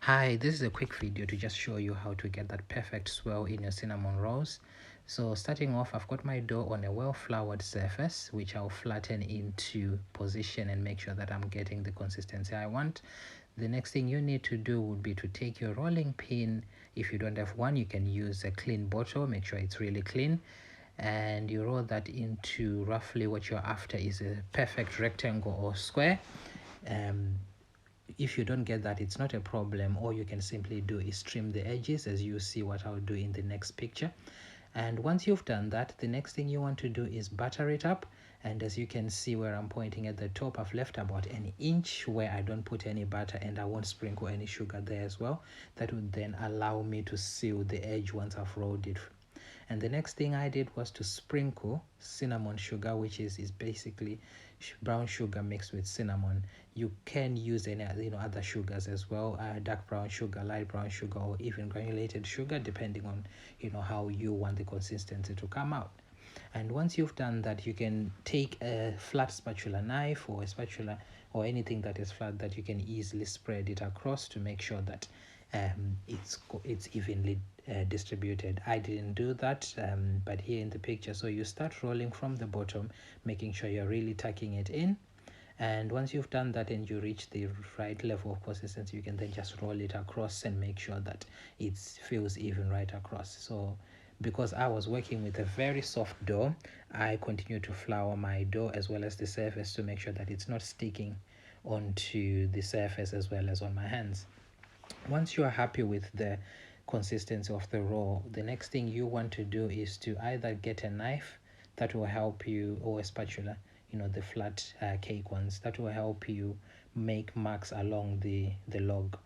Hi, this is a quick video to just show you how to get that perfect swirl in your cinnamon rolls. So starting off, I've got my dough on a well floured surface, which I'll flatten into position and make sure that I'm getting the consistency I want. The next thing you need to do would be to take your rolling pin. If you don't have one, you can use a clean bottle, make sure it's really clean. And you roll that into roughly what you're after is a perfect rectangle or square. If you don't get that, it's not a problem. All you can simply do is trim the edges, as you see what I'll do in the next picture. And once you've done that, the next thing you want to do is butter it up. And as you can see where I'm pointing at the top, I've left about an inch where I don't put any butter, and I won't sprinkle any sugar there as well. That would then allow me to seal the edge once I've rolled it. And the next thing I did was to sprinkle cinnamon sugar, which is basically brown sugar mixed with cinnamon. You can use any other sugars as well, dark brown sugar, light brown sugar, or even granulated sugar, depending on how you want the consistency to come out. And once you've done that, you can take a flat spatula knife or a spatula or anything that is flat that you can easily spread it across to make sure that it's evenly distributed. I didn't do that, but here in the picture, so you start rolling from the bottom, making sure you're really tucking it in. And once you've done that and you reach the right level of consistency, you can then just roll it across and make sure that it feels even right across. So because I was working with a very soft dough, I continue to flour my dough as well as the surface to make sure that it's not sticking onto the surface as well as on my hands. Once you are happy with the consistency of the roll, the next thing you want to do is to either get a knife that will help you, or a spatula, the flat cake ones, that will help you make marks along the log.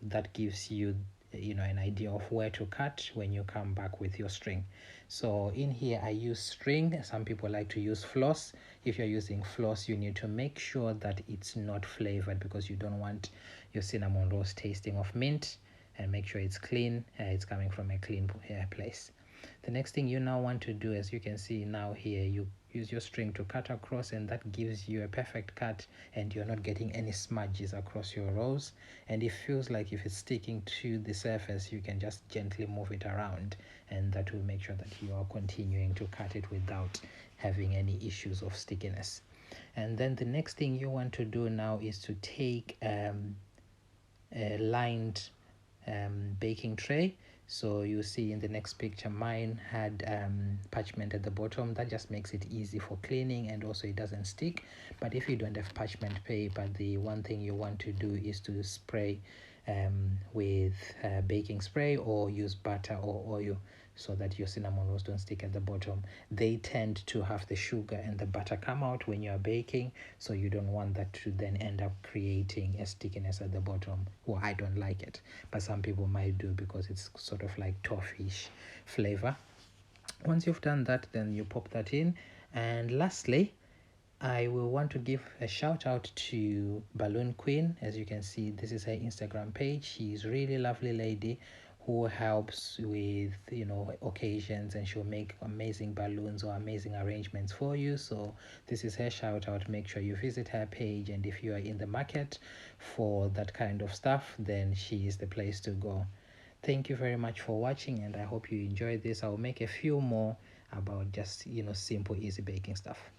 That gives you an idea of where to cut when you come back with your string. So in here I use string. Some people like to use floss. If you're using floss, you need to make sure that it's not flavored, because you don't want your cinnamon rolls tasting of mint, and make sure it's clean, it's coming from a clean place. The next thing you now want to do, as you can see now here, you use your string to cut across, and that gives you a perfect cut, and you're not getting any smudges across your rolls. And it feels like if it's sticking to the surface, you can just gently move it around, and that will make sure that you are continuing to cut it without having any issues of stickiness. And then the next thing you want to do now is to take a lined baking tray. So you see in the next picture, mine had parchment at the bottom. That just makes it easy for cleaning, and also it doesn't stick. But if you don't have parchment paper, the one thing you want to do is to spray with baking spray, or use butter or oil, so that your cinnamon rolls don't stick at the bottom. They tend to have the sugar and the butter come out when you are baking, so you don't want that to then end up creating a stickiness at the bottom. Well, I don't like it, but some people might do, because it's sort of like toffee-ish flavor. Once you've done that, then you pop that in. And lastly, I will want to give a shout out to Balloon Queen. As you can see, this is her Instagram page. She's a really lovely lady who helps with occasions, and she'll make amazing balloons or amazing arrangements for you. So this is her shout out. Make sure you visit her page, and if you are in the market for that kind of stuff, then she is the place to go. Thank you very much for watching, and I hope you enjoyed this. I'll make a few more about just simple easy baking stuff.